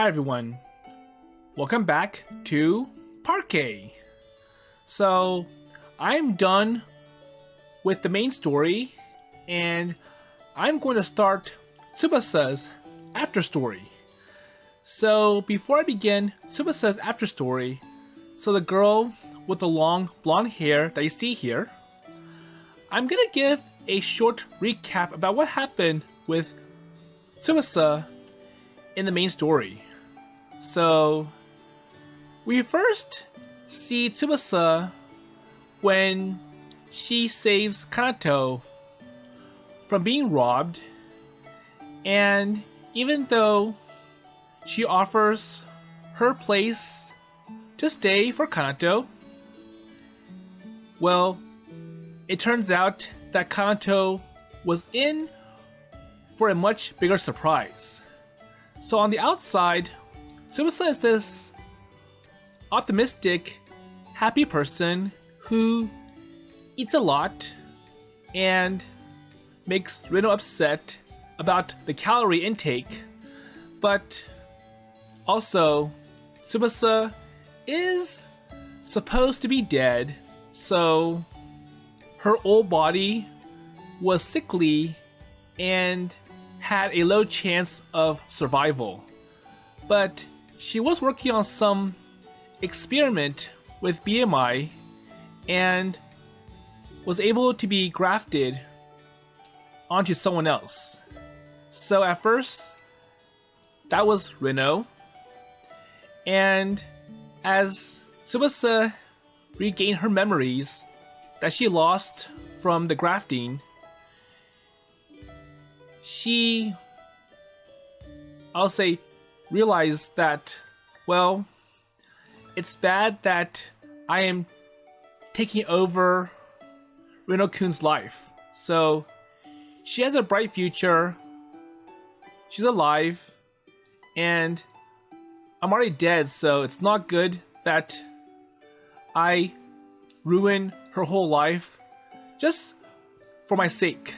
Hi everyone, welcome back to Parquet. So, I'm done with the main story, and I'm going to start Tsubasa's after story. So, before I begin Tsubasa's after story, so the girl with the long blonde hair that you see here, I'm gonna give a short recap about what happened with Tsubasa in the main story. So, we first see Tsubasa when she saves Kanato from being robbed, and even though she offers her place to stay for Kanato, well, it turns out that Kanato was in for a much bigger surprise. So on the outside, Tsubasa is this optimistic, happy person who eats a lot and makes Rino upset about the calorie intake. But also, Tsubasa is supposed to be dead, so her old body was sickly and had a low chance of survival. But she was working on some experiment with BMI and was able to be grafted onto someone else. So at first, that was Rino. And as Tsubasa regained her memories that she lost from the grafting, she, I'll say, realized that, well, it's bad that I am taking over Rino-kun's life. So, she has a bright future, she's alive, and I'm already dead, so it's not good that I ruin her whole life just for my sake.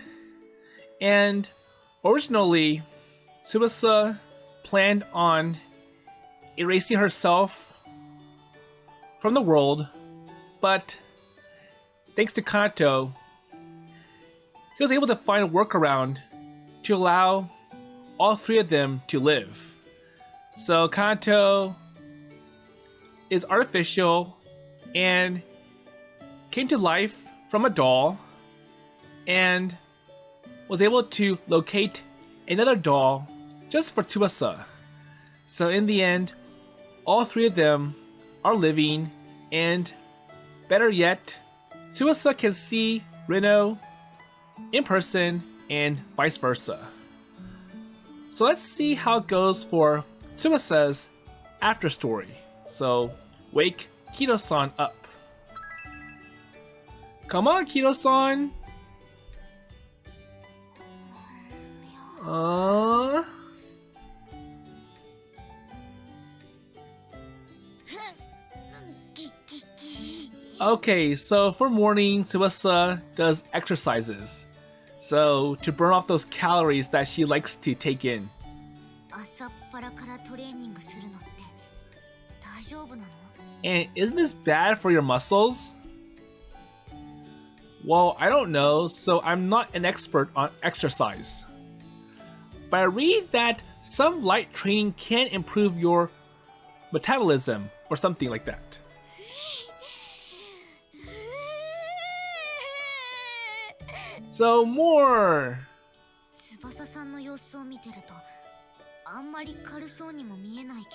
And originally, Tsubasa planned on erasing herself from the world, but thanks to Kanato, he was able to find a workaround to allow all three of them to live. So Kanato is artificial and came to life from a doll and was able to locate another doll just for Tsubasa. So in the end, all three of them are living, and better yet, Tsubasa can see Rino in person and vice versa. So let's see how it goes for Tsubasa's after story. So wake Kido-san up. Come on, Kido-san! Okay, so for morning, Tsubasa does exercises. So, to burn off those calories that she likes to take in. And isn't this bad for your muscles? Well, I don't know, so I'm not an expert on exercise. But I read that some light training can improve your metabolism or something like that. So more!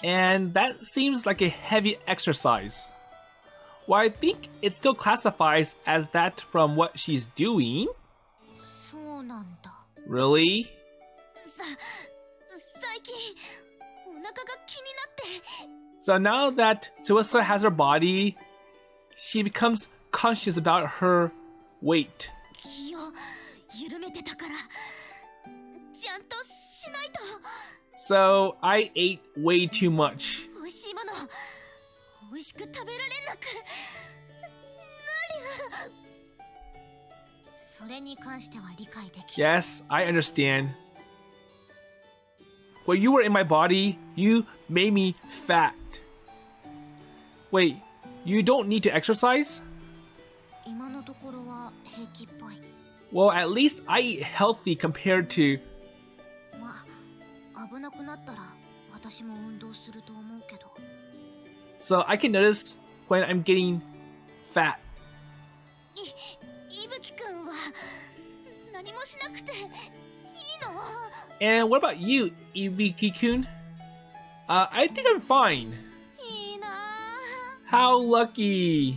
And that seems like a heavy exercise. Well, I think it still classifies as that from what she's doing. Really? So now that Tsubasa has her body, she becomes conscious about her weight. So I ate way too much. Yes, I understand. when you were in my body, you made me fat. Wait, you don't need to exercise? 今のところは平気っぽい。 Well, at least I eat healthy compared to... まあ、危なくなったら私も運動すると思うけど。 So I can notice when I'm getting fat. いぶきくんは何もしなくていいの？ And what about you, Ibiki-kun? I think I'm fine. いいな。 How lucky.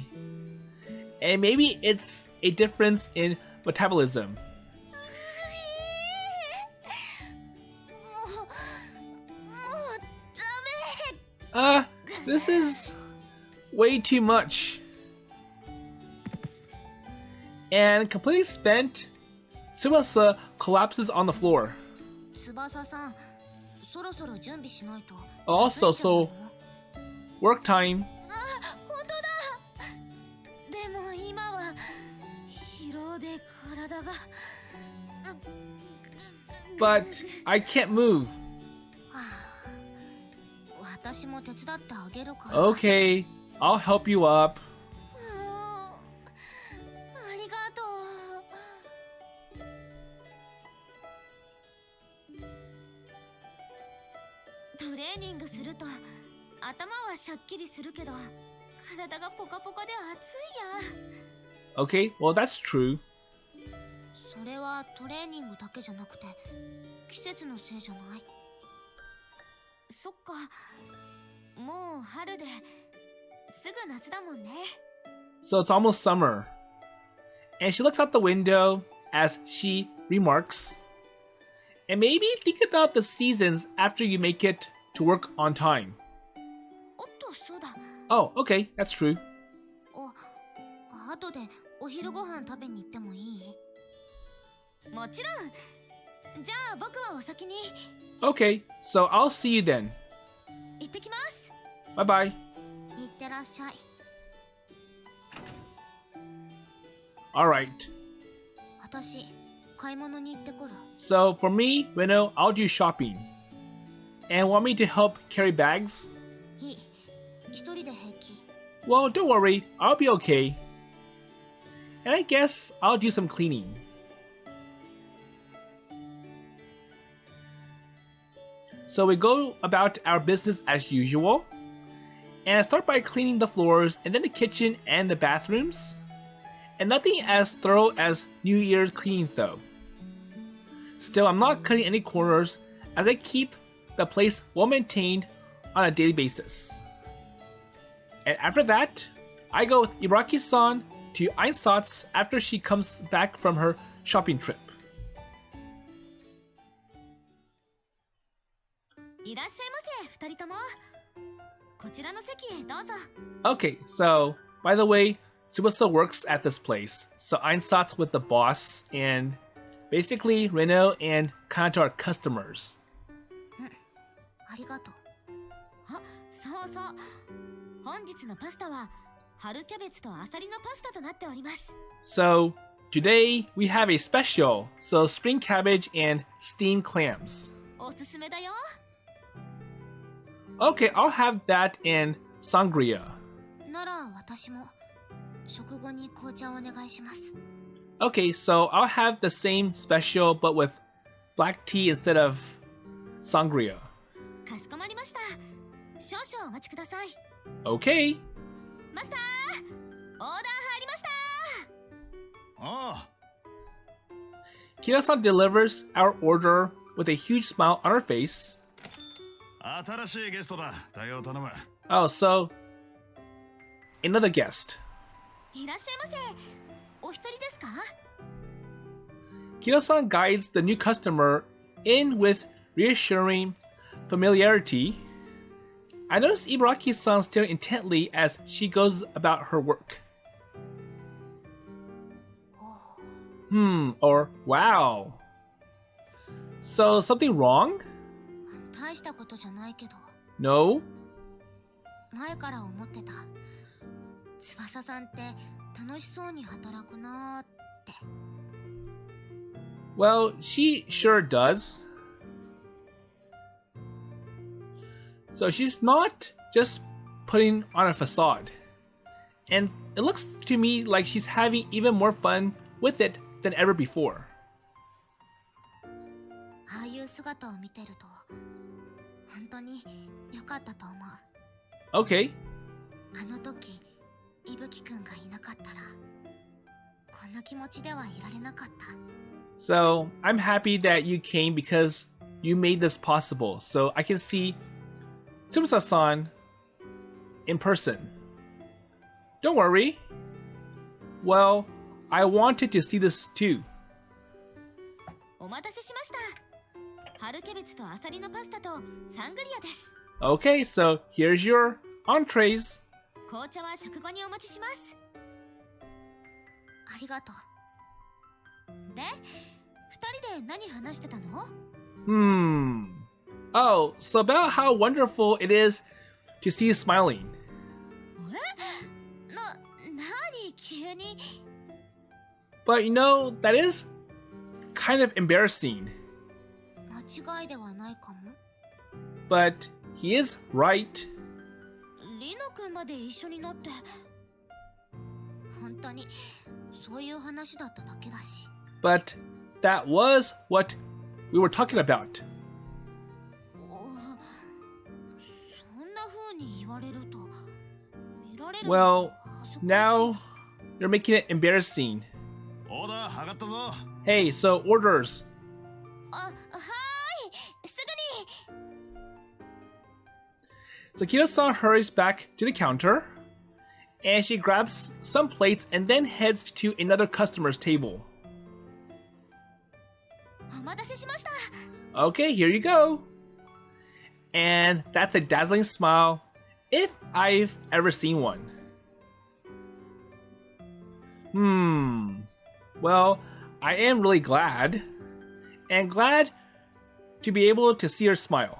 And maybe it's a difference in metabolism. もうダメ。 This is way too much. And completely spent, Tsubasa collapses on the floor. 翼さん、そろそろ準備しないと。 Also, so work time. あ、本当だ。でも今は疲労で体が。 But I can't move. 私も手伝ってあげるから。 Okay, I'll help you up. ありがとう。トレーニングすると頭はシャッキリするけど体がポカポカで熱いや。 Okay, well that's true. それはトレーニングだけじゃなくて季節のせいじゃない。そっか、もう春ですぐ夏だもんね。 So it's almost summer. And she looks out the window as she remarks, and maybe think about the seasons after you make it to work on time. おっと、そうだ。 Oh, okay, that's true. 後でお昼ご飯食べに行ってもいい？もちろん。じゃあ僕はお先に。 Okay, so I'll see you then. 行ってきます。 Bye bye. いってらっしゃい。 Alright. 私、買い物に行ってくる。 So for me, Reno, I'll do shopping. And want me to help carry bags? いい。一人で平気。 Well, don't worry, I'll be okay. And I guess I'll do some cleaning. So we go about our business as usual. And I start by cleaning the floors and then the kitchen and the bathrooms. And nothing as thorough as New Year's cleaning though. Still, I'm not cutting any corners as I keep the place well maintained on a daily basis. And after that, I go with Iraki-san to Einsatz after she comes back from her shopping trip. いらっしゃいませ、二人とも。こちらの席へどうぞ。 Okay, so, by the way, Tsubasa works at this place. So Einsatz with the boss, and basically Reno and Kanato are customers. ありがとう。あ、そうそう。本日のパスタは春キャベツとアサリのパスタとなっております。 So, today we have a special. So spring cabbage and steamed clams. おすすめだよ。 Okay, I'll have that and sangria. なら私も食後に紅茶をお願いします。 Okay, so I'll have the same special but with black tea instead of sangria. かしこまりました。少々お待ちください。 Okay. マスター、オーダー入りました。ああ、 Kira-san delivers our order with a huge smile on her face. 新しいゲストだ。対応頼む。Oh, so another guest. いらっしゃいませ。お一人ですか？ Kira-san guides the new customer in with reassuring familiarity. I notice Ibaraki-san staring intently as she goes about her work. Or wow. So something wrong? 大したことじゃないけど、 No? 前から思ってた。翼さんって楽しそうに働くなーって。 Well, she sure does. So she's not just putting on a facade. And it looks to me like she's having even more fun with it than ever before. ああいう姿を見てると本当に良かったと思う。 Okay. あの時伊吹くんがいなかったらこんな気持ちではいられなかった。 So I'm happy that you came because you made this possible. So I can see Tsubasa-san in person. Don't worry. Well, I wanted to see this too. お待たせしました。春キャベツとアサリのパスタとサングリアです。 Okay, so here's your entrees. 紅茶は食後にお待ちします。ありがとう。で、二人で何話してたの？ Oh, so about how wonderful it is to see you smiling. え？何急に？ But you know, that is kind of embarrassing. 間違いではないかも。 But he is right. リノ君まで一緒になって。本当にそういう話だっただけだし。 But that was what we were talking about. そんな風に言われると見られる。 Well, now you're making it embarrassing. オーダー上がったぞ。 Hey, so orders. はーい、すぐに。 So Kira-san hurries back to the counter, and she grabs some plates and then heads to another customer's table. お待たせしました。 Okay, here you go. And that's a dazzling smile, if I've ever seen one. Well, I am really glad, and glad to be able to see her smile.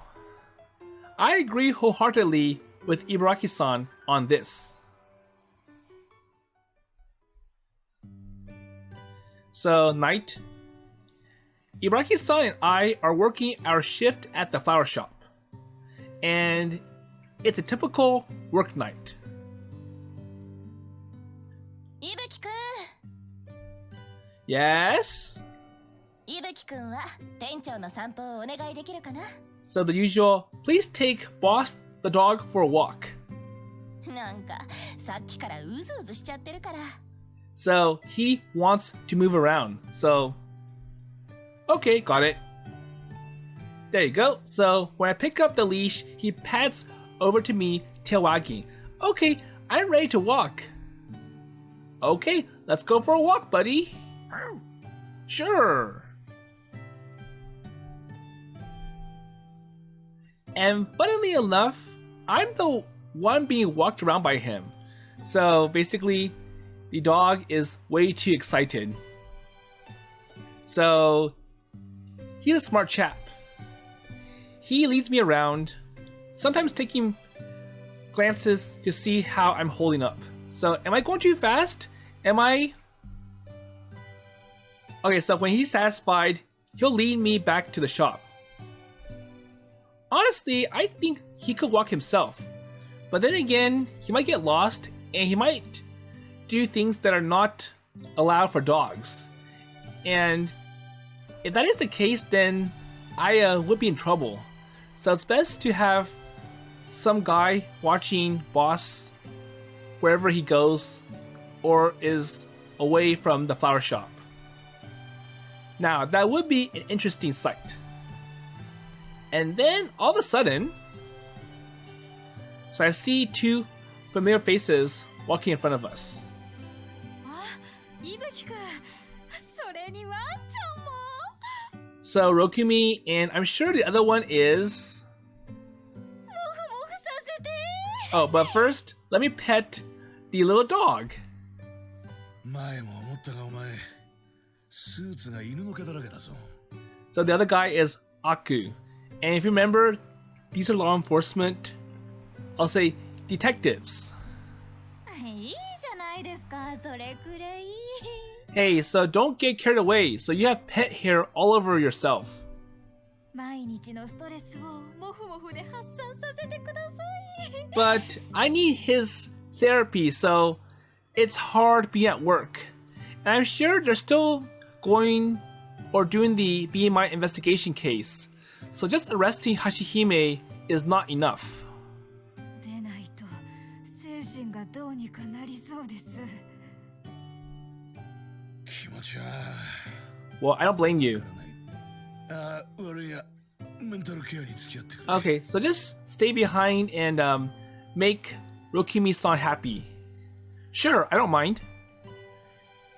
I agree wholeheartedly with Ibaraki-san on this. So, night. Ibaraki-san and I are working our shift at the flower shop. And it's a typical work night. 伊吹くん。 Yes? 伊吹くんは店長の散歩をお願いできるかな？ So the usual, please take Boss the dog for a walk. なんかさっきからうずうずしちゃってるから。 So he wants to move around. So, okay, got it. There you go. So when I pick up the leash, he pats over to me, tail wagging. Okay, I'm ready to walk. Okay, let's go for a walk, buddy. Sure. And funnily enough, I'm the one being walked around by him. So basically, the dog is way too excited. So he's a smart chap. He leads me around, sometimes taking glances to see how I'm holding up. So am I going too fast? Am I... Okay, so when he's satisfied, he'll lead me back to the shop. Honestly, I think he could walk himself. But then again, he might get lost, and he might do things that are not allowed for dogs. And if that is the case, then I would be in trouble. So it's best to have some guy watching Boss wherever he goes or is away from the flower shop. Now, that would be an interesting sight. And then, all of a sudden, so I see two familiar faces walking in front of us. あ、伊吹くん。それにワンちゃんも。 So Rokumi, and I'm sure the other one is... もふもふさせて。 Oh, but first, let me pet the little dog. 前も思ったがお前、スーツが犬の毛だらけだぞ。 So the other guy is Aku. And if you remember, these are law enforcement, I'll say detectives. いいじゃないですか、それくらい。 Hey, so don't get carried away. So you have pet hair all over yourself. 毎日のストレスをモフモフで発散させてください。 But I need his therapy, so it's hard being at work. And I'm sure they're still going or doing the BMI investigation case. So just arresting Hashihime is not enough. でないと精神がどうにかなりそうです。気持ちは Well, I don't blame you. あ悪いやメンタルケアに付き合ってくれ Okay, so just stay behind and make Rokumi-san happy. Sure, I don't mind.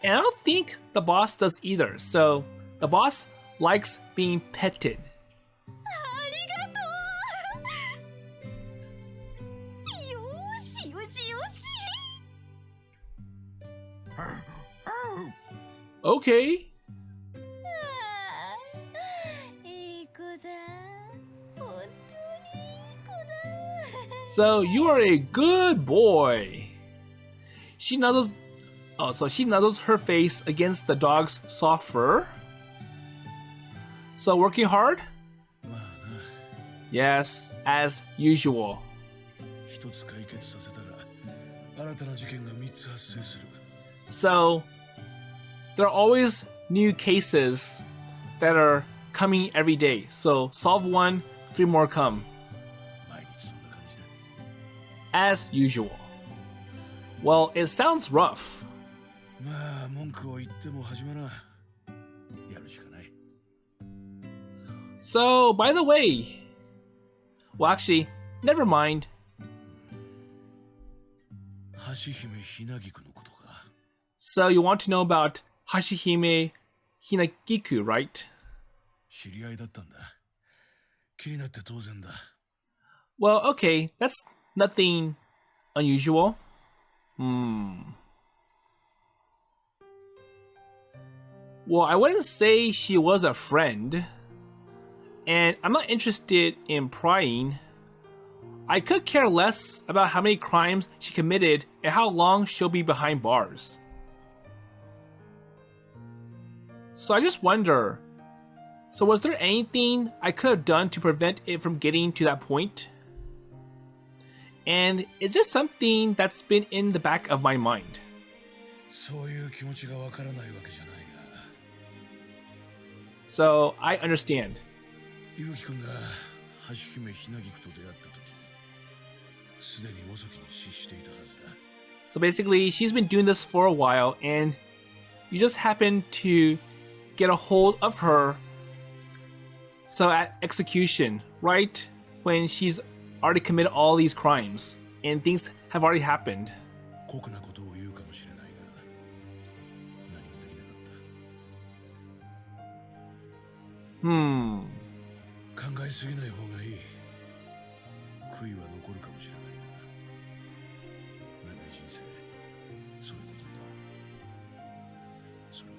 And I don't think the boss does either. So the boss likes being petted. ありがとう。よしよしよし。 Okay. いい子だ。本当にいい子だ。 So you are a good boy. She nuzzles. Oh, so she nuzzles her face against the dog's soft fur. So working hard? まあな Yes, as usual. 一つ解決させたら新たな事件が3つ発生する So there are always new cases that are coming every day. So solve one, 3 more come. 毎日そんな感じだ As usual. Well, it sounds rough. まあ文句を言っても始まらんやるしかない So, by the way, well, actually, never mind. 橋姫ひなぎくのことか So you want to know about Hashihime Hinagiku, right? 知り合いだったんだ気になって当然だ Well, okay, that's nothing unusual. Well, I wouldn't say she was a friend. And I'm not interested in prying. I could care less about how many crimes she committed and how long she'll be behind bars. So I just wonder, so was there anything I could have done to prevent it from getting to that point? And is this something that's been in the back of my mind? そういう気持ちがわからないわけじゃないが So I understand. ゆうきくんが橋姫ひなぎくと出会った時すでに遅きに死していたはずだ So basically, she's been doing this for a while, and you just happen to get a hold of her. So at execution, right when she's already committed all these crimes, and things have already happened. 酷なことを言うかもしれないが何もできなかった 考えすぎない方がいい悔いは残るかもしれないが長い人生そういうことかそれは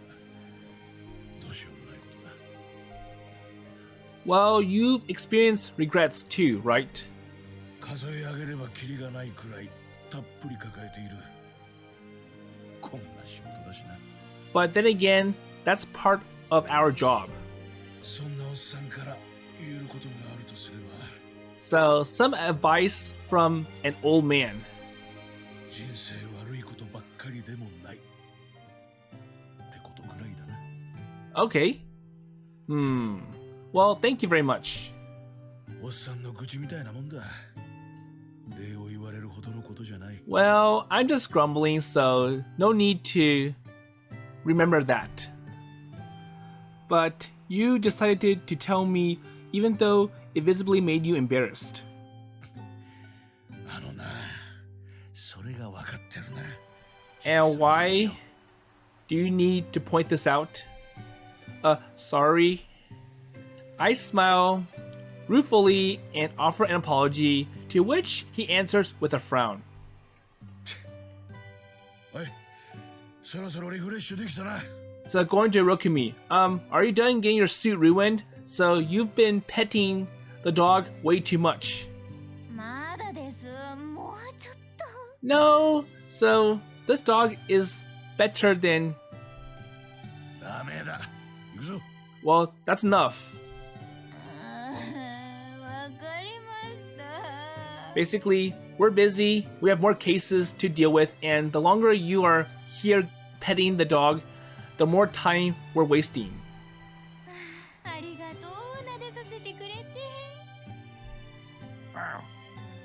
どうしようもないことだ Well, you've experienced regrets too, right? 数え上げればキリがないくらいたっぷり抱えているこんな仕事だしな But then again, that's part of our job. そんなおっさんから言えることがあるとすれば So some advice from an old man. 人生悪いことばっかりでもないってことくらいだな Okay. Well, thank you very much. おっさんの愚痴みたいなもんだ礼を言われるほどのことじゃない Well, I'm just grumbling, so no need to remember that. But you decided to tell me even though it visibly made you embarrassed. あのなそれが分かってるなら And why do you need to point this out? Sorry. I smile ruefully and offer an apology, to which he answers with a frown. おいそろそろリフレッシュできたな So going to Rokumi, are you done getting your suit ruined? So you've been petting the dog way too much. まだです。もうちょっと。 No, so this dog is better than... ダメだ行くぞ Well, that's enough. Basically, we're busy, we have more cases to deal with, and the longer you are here petting the dog, the more time we're wasting. ありがとう、撫でさせてくれて。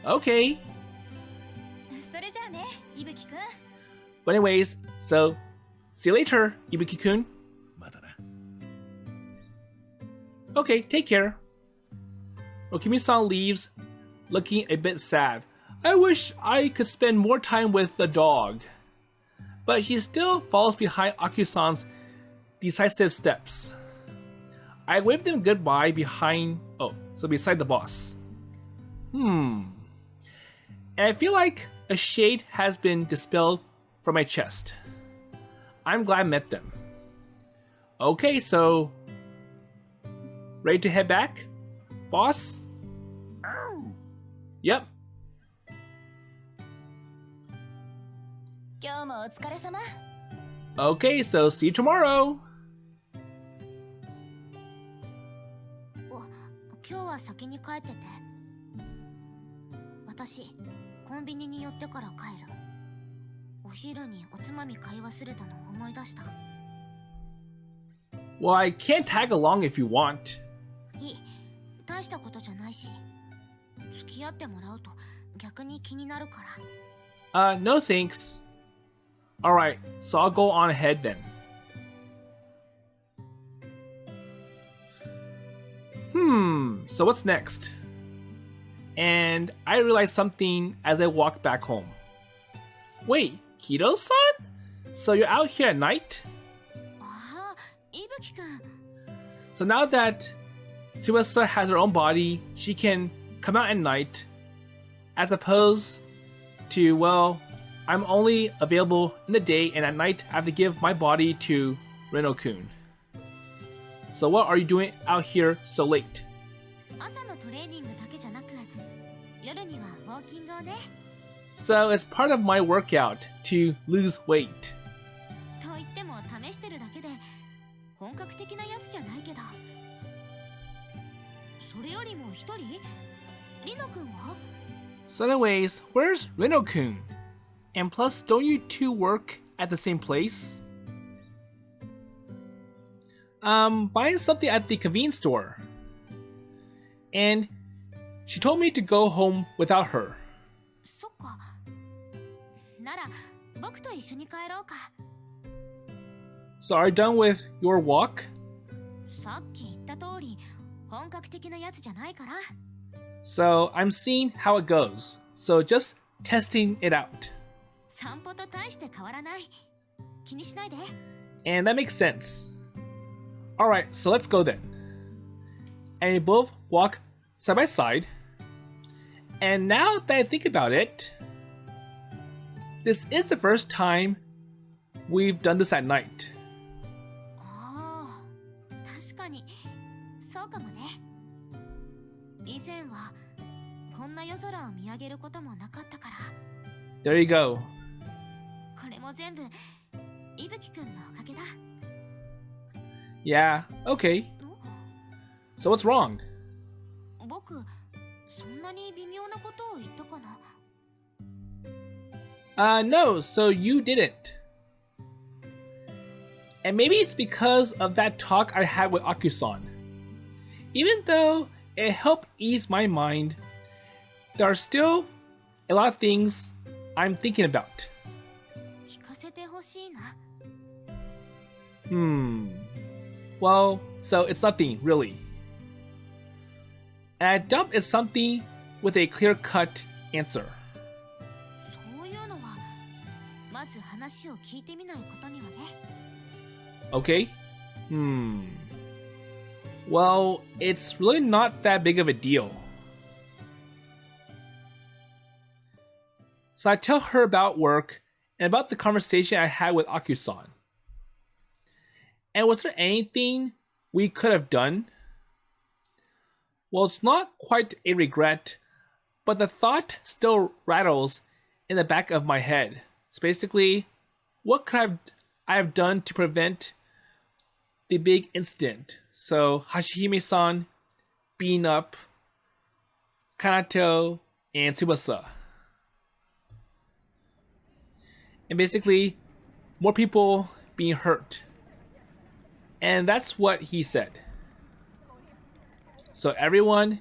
Okay. それじゃあね、いぶきくん。But anyways, so see you later, Ibuki-kun. またな。 Okay, take care. Rokumi-san leaves, looking a bit sad. I wish I could spend more time with the dog. But she still follows behind Aku-san's decisive steps. I wave them goodbye beside the boss. And I feel like a shade has been dispelled from my chest. I'm glad I met them. Okay, so ready to head back, boss? Yep. 今日もお疲れ様。Okay, so see you tomorrow. 今日は先に帰ってて。私、コンビニに寄ってから帰る。お昼におつまみ買い忘れたの思い出した。Well, I can't tag along if you want. いい、大したことじゃないし。付き合ってもらうと逆に気になるから。No thanks. Alright, so I'll go on ahead then. So what's next? And I realized something as I walked back home. Wait, Kido-san? So you're out here at night? ああ、いぶきくん。 So now that Tsubasa has her own body, she can come out at night, as opposed to, well, I'm only available in the day, and at night I have to give my body to Rino-kun. So what are you doing out here so late? 朝のトレーニングだけじゃなく、夜にはウォーキングをね。So it's part of my workout to lose weight. と言っても試してるだけで、本格的なやつじゃないけど。それよりも一人、リノ君は？ So anyways, where's Rino-kun? And plus, don't you two work at the same place? Buying something at the convenience store. And she told me to go home without her. そっか。なら、僕と一緒に帰ろうか。So are you done with your walk? さっき言った通り、本格的なやつじゃないから。So I'm seeing how it goes. So just testing it out. 散歩と大して変わらない。気にしないで。And that makes sense. Alright, so let's go then. And we both walk side by side. And now that I think about it, this is the first time we've done this at night. ああ、確かに、そうかもね。以前は、こんな夜空を見上げることもなかったから。There you go. これも全部、いぶきくんのおかげだ。Yeah, okay. So what's wrong? 僕、そんなに微妙なことを言ったかな。No, so you didn't. And maybe it's because of that talk I had with Aku-san. Even though it helped ease my mind, there are still a lot of things I'm thinking about. 聞かせてほしいな。Well, so it's nothing, really. And a dump is something with a clear-cut answer. そういうのは、まず話を聞いてみないことにはね。Okay? Well, it's really not that big of a deal. So I tell her about work and about the conversation I had with Aku-san. And was there anything we could have done? Well, it's not quite a regret, but the thought still rattles in the back of my head. So basically, what could I have done to prevent the big incident? So Hashihime-san beating up Kanato and Tsubasa. And basically, more people being hurt. And that's what he said. So everyone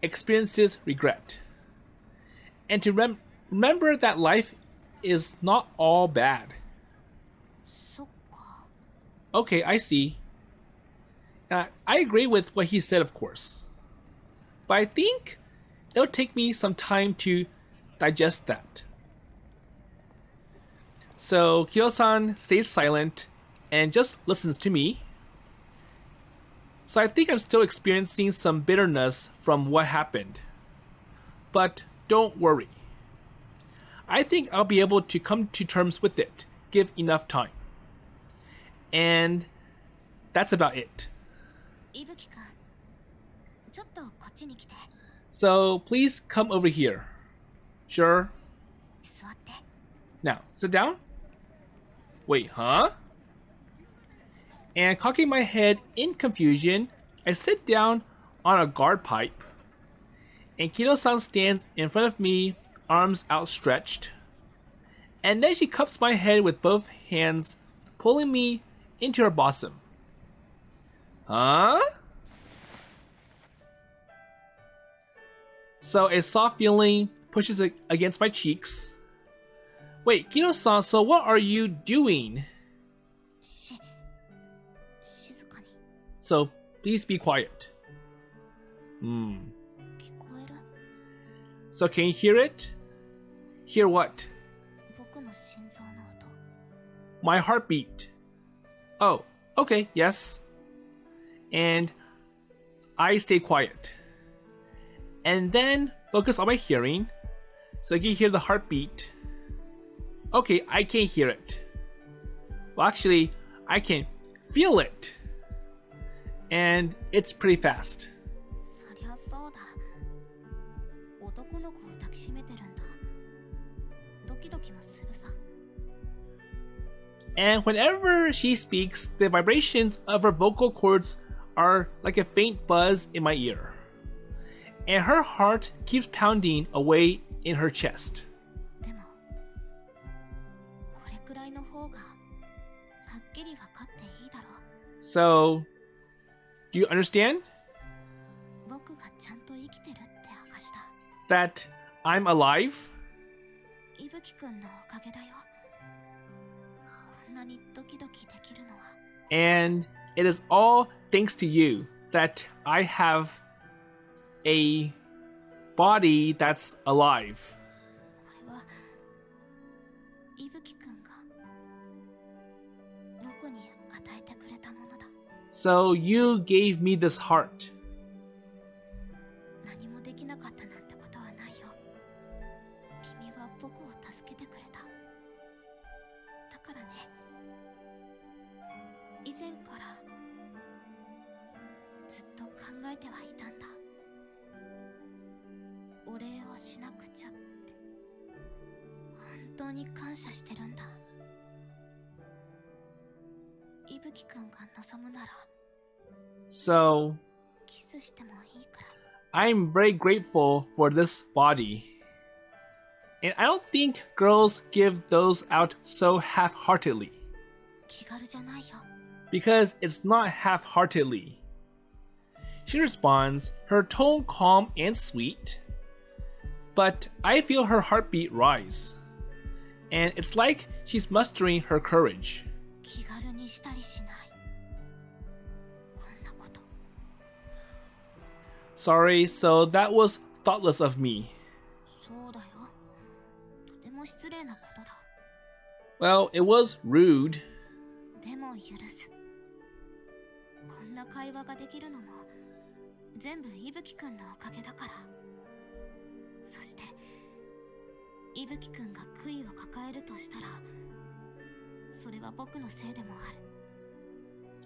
experiences regret. And to remember that life is not all bad. そっか。 Okay, I see. I agree with what he said, of course. But I think it'll take me some time to digest that. So Kyo-san stays silent and just listens to me. So I think I'm still experiencing some bitterness from what happened. But don't worry. I think I'll be able to come to terms with it, give enough time. And that's about it. 伊吹くん、ちょっとこっちに来て。 So please come over here. Sure. 座って。 Now, sit down. Wait, huh? And cocking my head in confusion, I sit down on a guard pipe. And Kino-san stands in front of me, arms outstretched. And then she cups my head with both hands, pulling me into her bosom. Huh? So a soft feeling pushes against my cheeks. Wait, Kino-san, so what are you doing? 静かに。 So please be quiet. 聞こえる？ So can you hear it? Hear what? 僕の心臓の音。 My heartbeat. Oh, okay, yes. And I stay quiet. And then focus on my hearing. So I can hear the heartbeat. Okay, I can't hear it. Well, actually, I can feel it. And it's pretty fast. そりゃそうだ。男の子を抱きしめてるんだ。ドキドキもするさ。 And whenever she speaks, the vibrations of her vocal cords are like a faint buzz in my ear. And her heart keeps pounding away in her chest. でも、これくらいの方がはっきり分かっていいだろう。 So, do you understand? 僕がちゃんと生きてるって証だ。 That I'm alive? 伊吹くんのおかげだよ。こんなにドキドキできるのは。 And it is all thanks to you that I have a body that's alive. これは伊吹くんが僕に与えてくれたものだ。 So you gave me this heart. 何もできなかったなんてことはないよ。君は僕を助けてくれた。だからね、以前からずっと考えてはいたんだ。お礼をしなくちゃって。本当に感謝してるんだ。伊吹くんが望むなら So キスしてもいいくらい。 I'm very grateful for this body. And I don't think girls give those out so half-heartedly. 気軽じゃないよ。 Because it's not half-heartedly. She responds, her tone calm and sweet. But I feel her heartbeat rise. And it's like she's mustering her courage. 気軽にしたりしない。こんなこと。 Sorry, so that was thoughtless of me. そうだよ。とても失礼なことだ。 Well, it was rude. でも許す。こんな会話ができるのも全部伊吹くんのおかげだから。そして伊吹くんが悔いを抱えるとしたら、それは僕のせいでもあ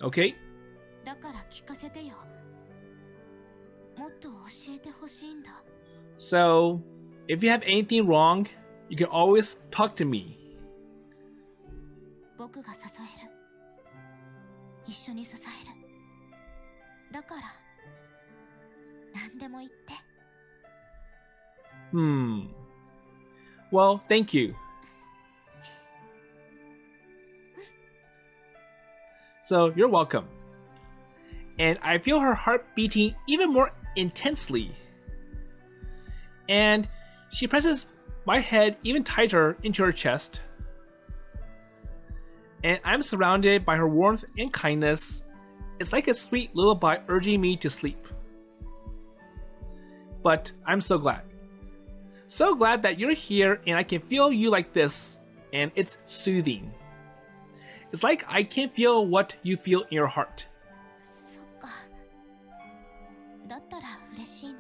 る。 Okay? だから聞かせてよ。もっと教えてほしいんだ。 So, if you have anything wrong, you can always talk to me. 僕が支える。一緒に支える。だから何でも言って。Well, thank you. So, you're welcome. And I feel her heart beating even more intensely. And she presses my head even tighter into her chest. And I'm surrounded by her warmth and kindness. It's like a sweet lullaby urging me to sleep. But I'm so glad. So glad that you're here and I can feel you like this, and it's soothing. It's like I can feel what you feel in your heart. そっか。だったら嬉しいな。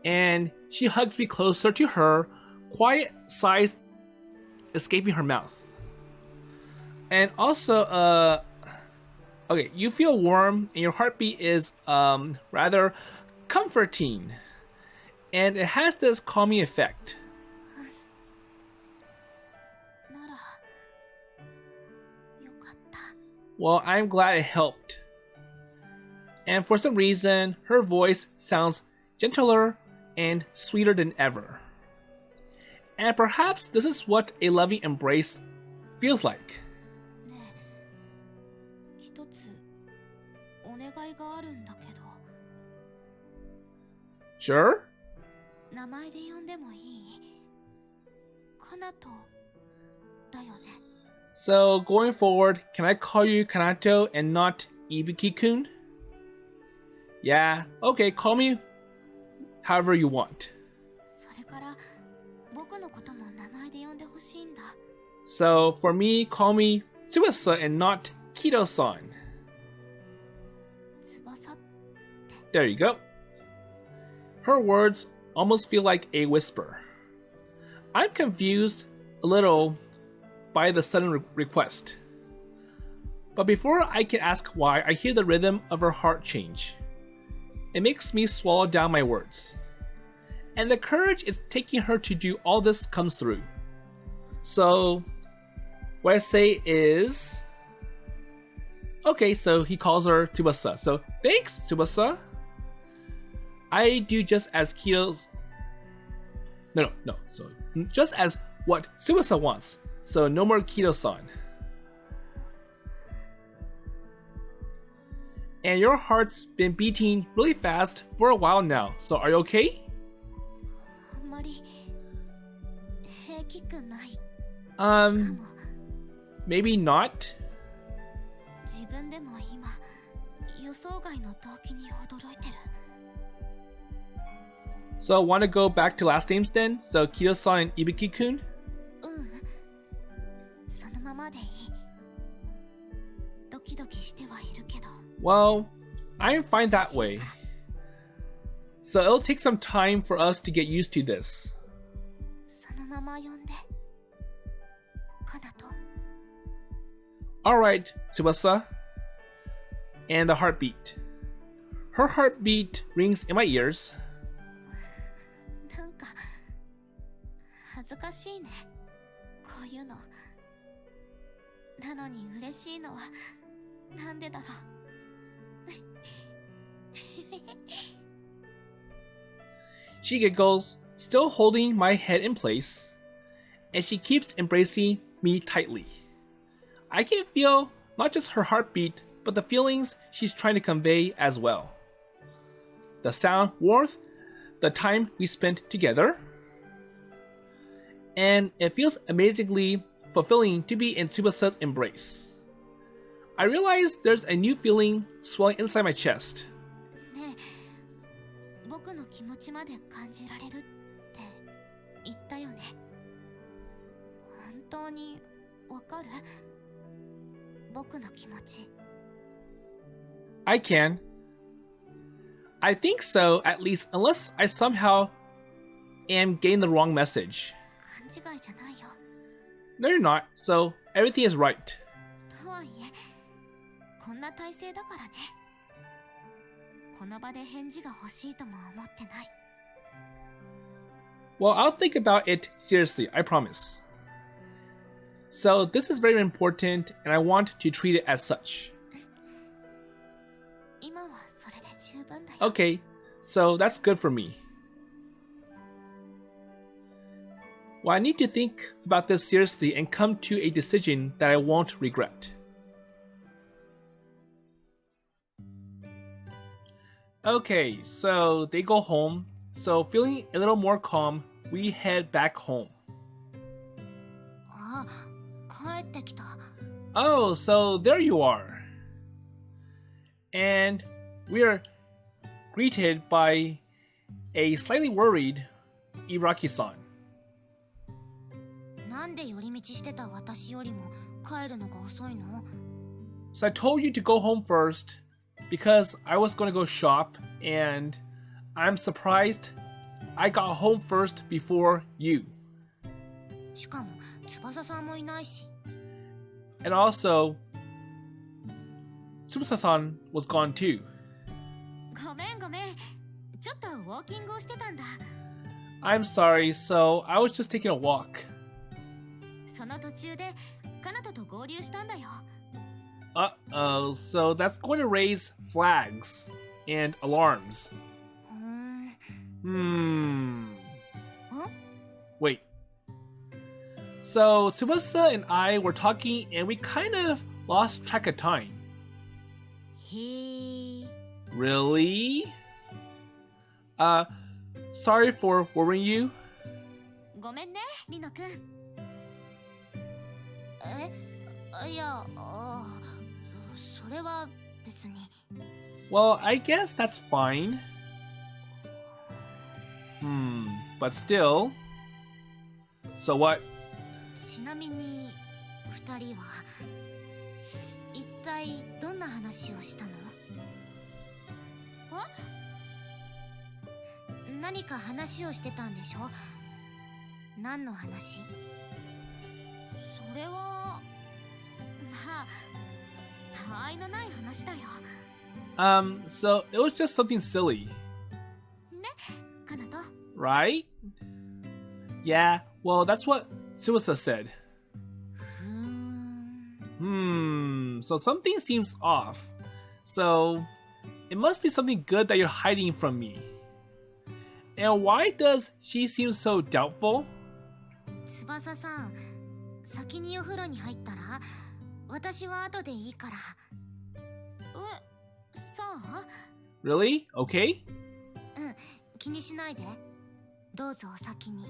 And she hugs me closer to her, quiet sighs escaping her mouth. And also, okay, you feel warm and your heartbeat is rather comforting. And it has this calming effect. なら、よかった。 Well, I'm glad it helped. And for some reason, her voice sounds gentler and sweeter than ever. And perhaps this is what a loving embrace feels like. ねえ、一つお願いがあるんだけど。 Sure? 名前で呼んでもいい？カナトだよね。 So, going forward, can I call you Kanato and not Ibuki-kun? Yeah, okay, call me however you want. それから僕のことも名前で呼んでほしいんだ。 So, for me, call me Tsubasa and not Kito-san. 翼。 There you go. Her words almost feel like a whisper. I'm confused a little by the sudden request. But before I can ask why, I hear the rhythm of her heart change. It makes me swallow down my words. And the courage it's taking her to do all this comes through. So, what I say is... Okay, so he calls her Tsubasa. So, thanks, Tsubasa. I do just as Kito's... No. So, just as what Tsubasa wants. So, no more Kito-san. And your heart's been beating really fast for a while now. So, are you okay? あんまり平気くない。 Maybe not? 自分でも今予想外の動機に驚いてる。 So, want to go back to last names then? So, Kito-san and Ibuki-kun? そのままでいい。ドキドキしてはいるけど。 Well, I'm fine that way. So, it'll take some time for us to get used to this. そのまま呼んで。カナト。 Alright, Tsubasa. And the heartbeat. Her heartbeat rings in my ears. なんか恥ずかしいね。こういうの。なのに嬉しいのはなんでだろう。 She giggles, still holding my head in place, and she keeps embracing me tightly. I can feel not just her heartbeat, but the feelings she's trying to convey as well. The sound, warmth, the time we spent together. And it feels amazingly fulfilling to be in Tsubasa's embrace. I realize there's a new feeling swelling inside my chest. ねえ、僕の気持ちまで感じられるって言ったよね。本当にわかる？僕の気持ち。 I can. I think so, at least, unless I somehow am getting the wrong message. 勘違いじゃないよ。 No, you're not, so everything is right. とはいえ、こんな体勢だからね。この場で返事が欲しいとも思ってない。 Well, I'll think about it seriously, I promise. So, this is very important, and I want to treat it as such. 今はそれで十分だよ。 Okay, so that's good for me. Well, I need to think about this seriously and come to a decision that I won't regret. Okay, so they go home. So feeling a little more calm, we head back home. あ、帰ってきた。 Oh, so there you are. And we are greeted by a slightly worried Iraki-san. なんで寄り道してた私よりも帰るのが遅いの？ So I told you to go home first because I was going to go shop, and I'm surprised I got home first before you. しかも翼さんもいないし。 And also, Tsubasa-san was gone too. ごめんごめん。ちょっとウォーキングをしてたんだ。 I'm sorry, so I was just taking a walk. その途中でカナトと合流したんだよ。 Uh-oh, so that's going to raise flags and alarms. ん？ Wait. So Tsubasa and I were talking and we kind of lost track of time. へえ。 Really? Sorry for worrying you. ごめんね、リノくん。いや、それは別に。 Well, I guess that's fine. But still. So what? ちなみに二人は一体どんな話をしたの？何か話をしてたんでしょ？何の話？それはまあたわいのない話だよ。 So it was just something silly. ね、カナト。 Right? Yeah, well, that's what Tsubasa said. So something seems off. So it must be something good that you're hiding from me. And why does she seem so doubtful? 翼さん、先にお風呂に入ったら、私は後でいいから。そう？ Really? Okay? 気にしないで。どうぞお先に。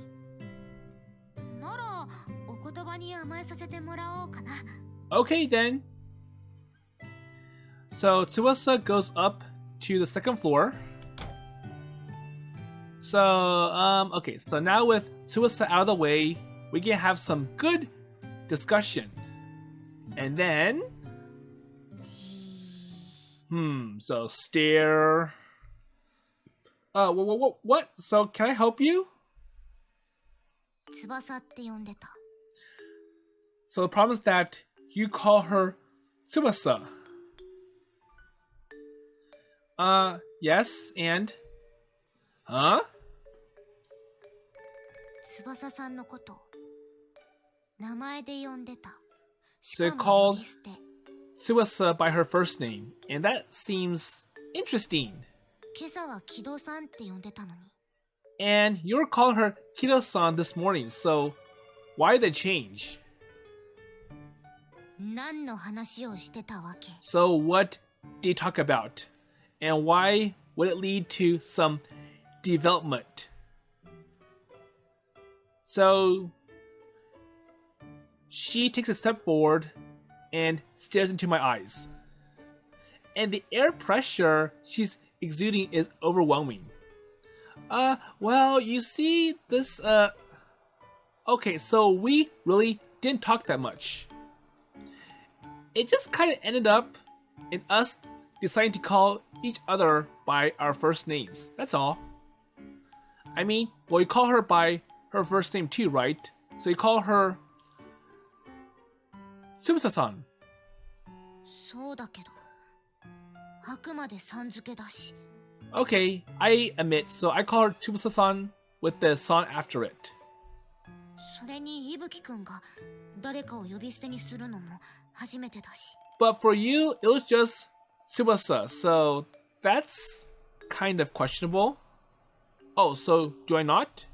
なら、お言葉に甘えさせてもらおうかな。Okay then. So Tsubasa goes up to the second floor. So, okay, so now with Tsubasa out of the way, we can have some good discussion. And then... so stare... what? So, can I help you? 翼って呼んでた。 So the problem is that you call her Tsubasa. Yes, and... Huh? 翼さんのこと、名前で呼んでた。し So か it も called 呼び捨て。 Tsubasa by her first name, and that seems interesting. 今朝は木戸さんって呼んでたのに。 And you were calling her Kido-san this morning, so why the change? 何の話をしてたわけ？ So what did you talk about? And why would it lead to some development? So she takes a step forward and stares into my eyes. And the air pressure she's exuding is overwhelming. Well, you see, this, okay, so we really didn't talk that much. It just kind of ended up in us deciding to call each other by our first names. That's all. I mean, well, you call her by her first name too, right? So you call her Tsubasa-san. そうだけど、あくまでさん付けだし。 Okay, I admit, so I call her Tsubasa-san with the san after it. それに伊吹くんが誰かを呼び捨てにするのも初めてだし。 But for you, it was just Tsubasa, so that's kind of questionable. Oh, so do I not?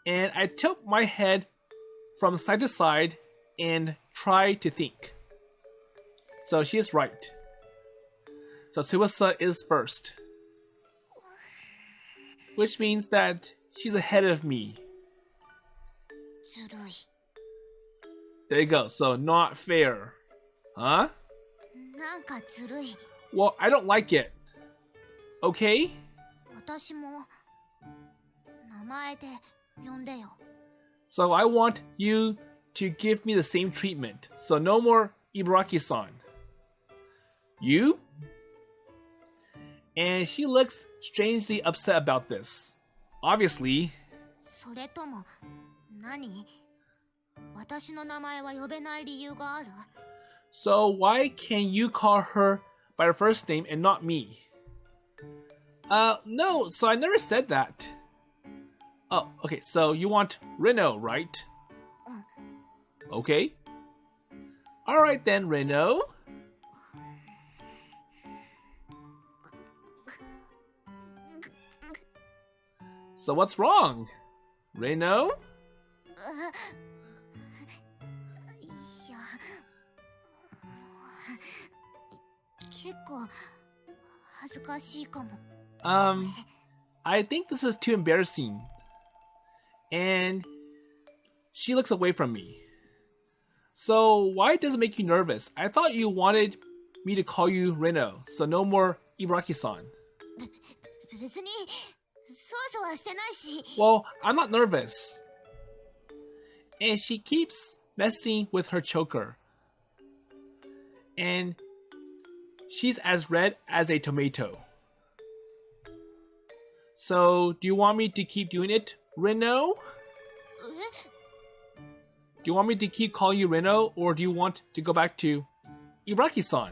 And I tilt my head from side to side and try to think. So she is right. So Tsubasa is first. Which means that she's ahead of me. ずるい。 There you go. So not fair. Huh? なんかずるい。 Well, I don't like it. Okay? 私も名前で呼んでよ。 So I want you to give me the same treatment. So no more Ibaraki-san. You? And she looks strangely upset about this. Obviously. それとも何？私の名前は呼べない理由がある？ So why can you call her by her first name and not me? No, so I never said that. Oh, okay, so you want Rino, right? Okay. Alright then, Rino. So what's wrong? Rino? いや、結構恥ずかしいかも。I think this is too embarrassing. And she looks away from me. So why does it make you nervous? I thought you wanted me to call you Rino, so no more Ibaraki-san. 別にそわそわしてないし。 Well, I'm not nervous. And she keeps messing with her choker. And she's as red as a tomato. So, do you want me to keep doing it, Rino? え？ Do you want me to keep calling you Rino, or do you want to go back to Ibaraki-san?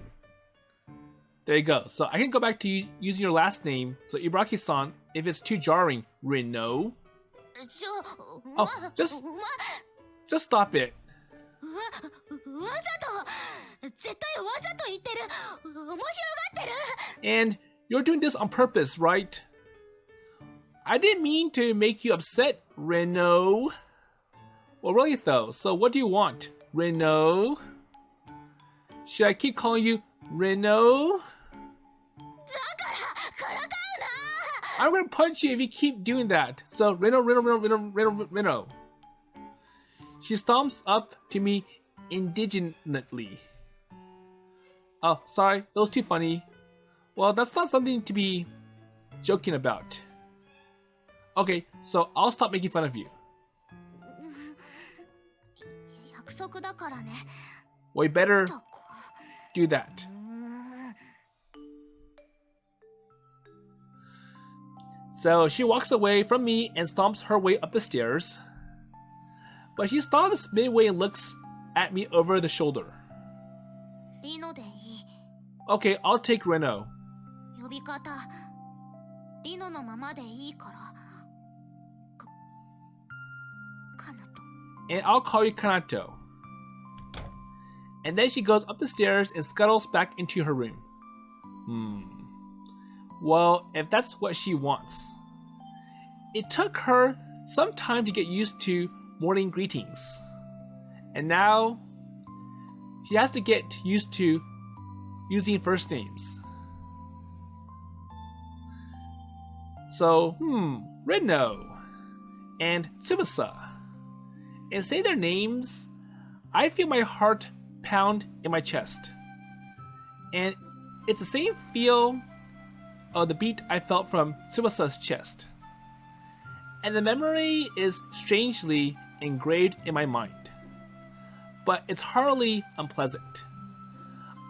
There you go. So I can go back to using your last name, so Ibaraki-san, if it's too jarring, Rino. ま、 Oh, just stop it. わざと絶対わざと言ってる。面白がってる。 And you're doing this on purpose, right? I didn't mean to make you upset, Rino. Well, really though, so what do you want, Rino? Should I keep calling you Rino? だからかうな。 I'm gonna punch you if you keep doing that. So, Rino. She stomps up to me indignantly. Oh, sorry, that was too funny. Well, that's not something to be joking about. Okay, so I'll stop making fun of you. 約束だからね。 Well, you better とこ。 do that. So she walks away from me and stomps her way up the stairs. But she stops midway and looks at me over the shoulder. リノでいい。 Okay, I'll take Rino. 呼び方リノのままでいいから。カナト。 And I'll call you Kanato. And then she goes up the stairs and scuttles back into her room. Well, if that's what she wants. It took her some time to get used to morning greetings. And now, she has to get used to using first names. So, Rino and Tsubasa. And say their names, I feel my heart pound in my chest. And it's the same feel of the beat I felt from Tsubasa's chest. And the memory is strangely engraved in my mind. But it's hardly unpleasant.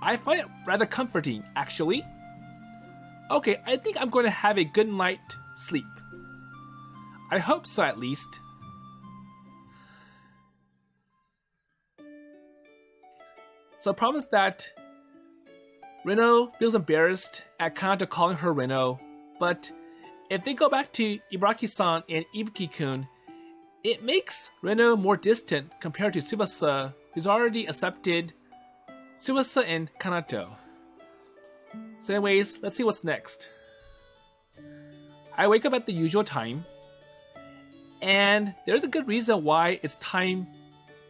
I find it rather comforting, actually. Okay, I think I'm going to have a good night sleep. I hope so, at least. So the problem is that Rino feels embarrassed at Kanato calling her Rino, but if they go back to Ibaraki-san and Ibuki-kun, it makes Rino more distant compared to Tsubasa, who's already accepted Tsubasa and Kanato. So anyways, let's see what's next. I wake up at the usual time, And there's a good reason why it's time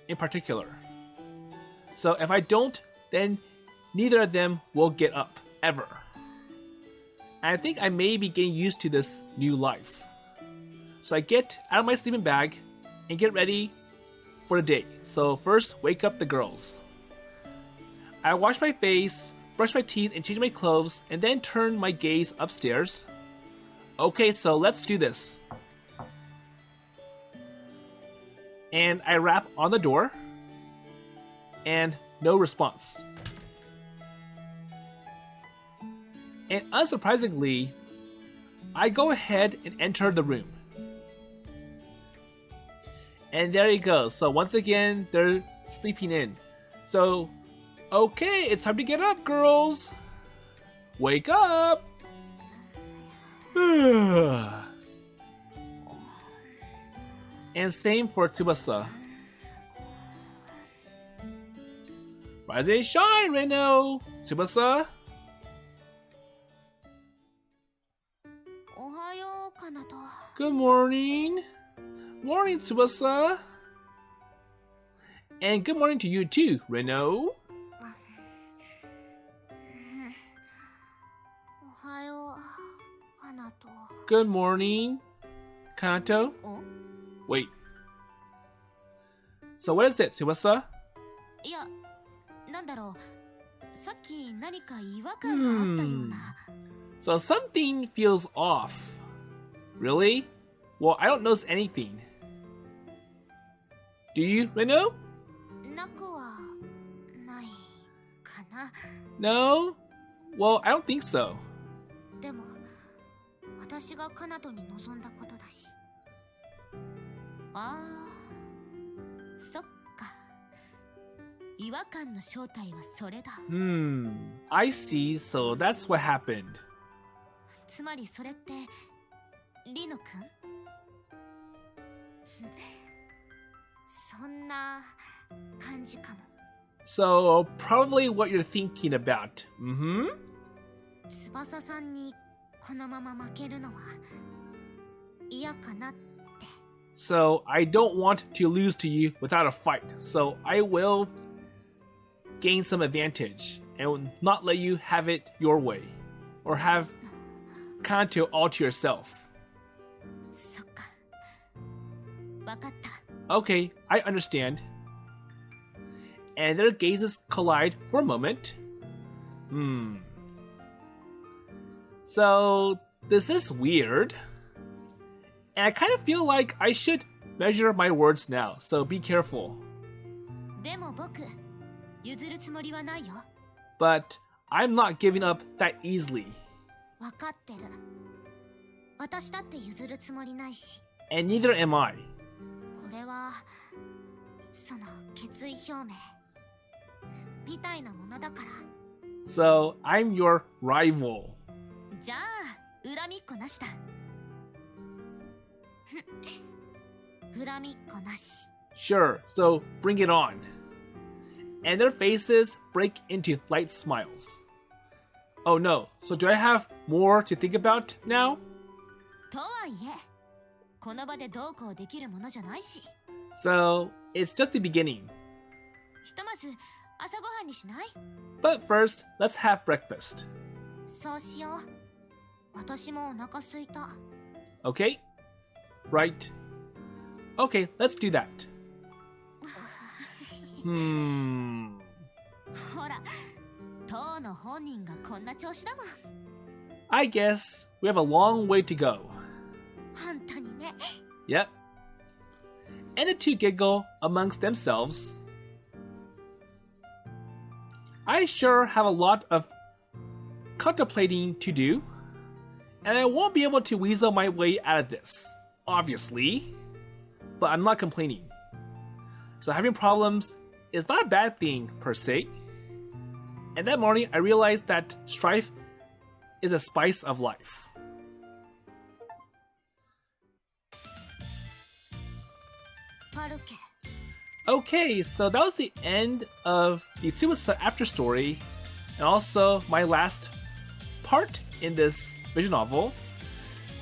in particular. So if I don't, then neither of them will get up, ever. And I think I may be getting used to this new life. So I get out of my sleeping bag and get ready for the day. So first, wake up the girls. I wash my face, brush my teeth, and change my clothes, and then turn my gaze upstairs. Okay, so let's do this. And I rap on the door, and no response. And unsurprisingly, I go ahead and enter the room. And there you go. So once again, they're sleeping in. So, okay, it's time to get up, girls. Wake up. And same for Tsubasa. Rise and shine, Rino. Tsubasa. おはよう、かなと。 Good morning. Morning, Tsubasa. And good morning to you too, Rino. おはよう、かなと。 Good morning, Kanato. お Wait. So what is it, Tsubasa? いや、なんだろう。さっき何か違和感があったような。 So something feels off. Really? Well, I don't notice anything. Do you, Rino? なくはないかな。 No? Well, I don't think so. でも、私がカナトに望んだことだし。ああ、そっか。違和感の正体はそれだ。 I see, so that's what happened. つまりそれって、リノ君そんな感じかも。 So, probably what you're thinking about. 翼さんにこのまま負けるのは嫌かなって。 So, I don't want to lose to you without a fight. So, I will gain some advantage and not let you have it your way. Or have Kanto all to yourself. そっか。わかった。 Okay, I understand. And their gazes collide for a moment. So, this is weird. And I kind of feel like I should measure my words now, so be careful. でも僕、譲るつもりはないよ。 But I'm not giving up that easily. わかってる。私だって譲るつもりないし。 And neither am I. これは、その決意表明みたいなものだから。 So, I'm your rival. じゃあ、恨みっこなしだ。恨みっこなし。 Sure, so bring it on. And their faces break into light smiles. Oh no, so do I have more to think about now? とはいえ、この場でどうこうできるものじゃないし。 So, it's just the beginning. ひとまず朝ごはんにしない？ But first, let's have breakfast. そうしよう。私もお腹すいた。 Okay? Right. Okay, let's do that. ほら、当の本人がこんな調子だもん。 I guess we have a long way to go. 本当にね。 Yep. And the two giggle amongst themselves. I sure have a lot of contemplating to do, and I won't be able to weasel my way out of this, obviously. But I'm not complaining. So having problems is not a bad thing, per se. And that morning, I realized that strife is a spice of life. Parquet. Okay, so that was the end of the Tsubasa after story, and also my last part in this visual novel.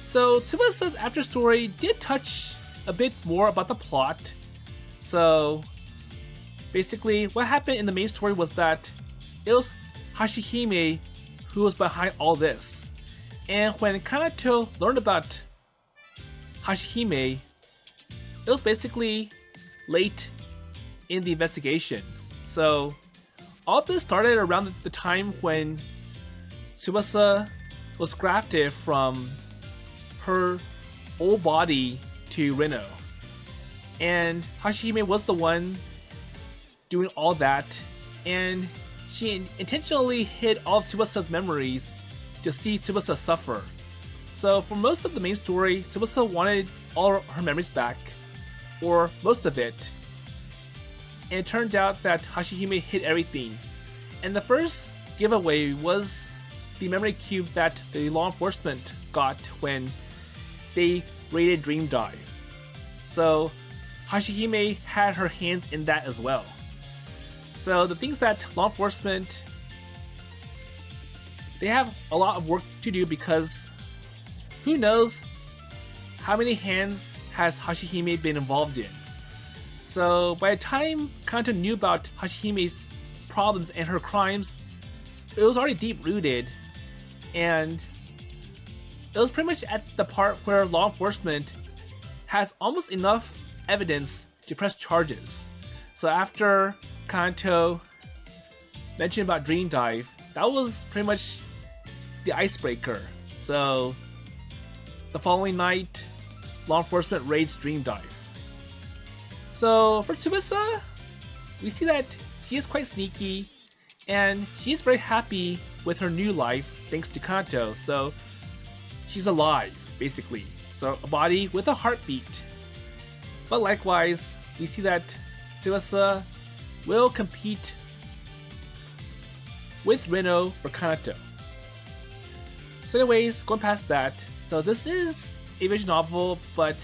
So Tsubasa's after story did touch a bit more about the plot. So basically what happened in the main story was that it was Hashihime who was behind all this. And when Kanato learned about Hashihime, it was basically late in the investigation. So all of this started around the time when Tsubasa was grafted from her old body to Rino. And Hashihime was the one doing all that, and she intentionally hid all of Tsubasa's memories to see Tsubasa suffer. So for most of the main story, Tsubasa wanted all her memories back, or most of it. And it turned out that Hashihime hid everything. And the first giveaway was the memory cube that the law enforcement got when they raided Dream Dive. So Hashihime had her hands in that as well. So the things that law enforcement, they have a lot of work to do, because who knows how many hands has Hashihime been involved in. So by the time Kanato knew about Hashihime's problems and her crimes, it was already deep rooted, and it was pretty much at the part where law enforcement has almost enough evidence to press charges. So after Kanato mentioned about Dream Dive, that was pretty much the icebreaker. So the following night, law enforcement raids Dream Dive. So for Tsubasa, we see that she is quite sneaky, and she is very happy with her new life thanks to Kanato. So she's alive, basically. So a body with a heartbeat. But likewise, we see that Tsubasa will compete with Rino for Kanato. So anyways, going past that, so this is a visual novel, but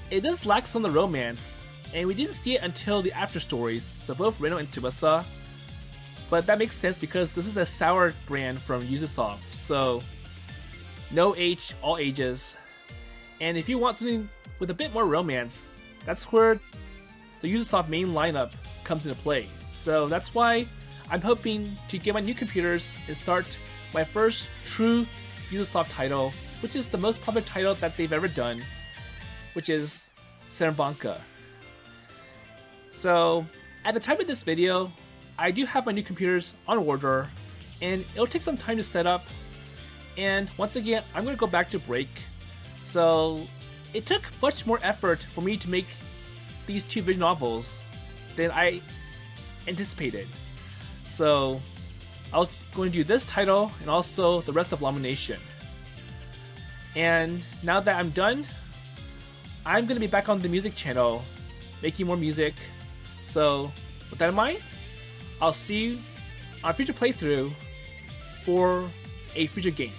it does lack some of the romance, and we didn't see it until the after stories, so both Rino and Tsubasa. But that makes sense because this is a sour brand from Yuzusoft, so no age, all ages. And if you want something with a bit more romance, that's where the Yuzusoft main lineup comes into play. So that's why I'm hoping to get my new computers and start my first true Yuzusoft title, which is the most popular title that they've ever done, which is Senren Banka. So at the time of this video, I do have my new computers on order, and it'll take some time to set up. And once again, I'm going to go back to break. So it took much more effort for me to make these two visual novels than I anticipated. So I was going to do this title and also the rest of Lamination. And now that I'm done, I'm going to be back on the music channel making more music. So with that in mind, I'll see you on a future playthrough for a future game.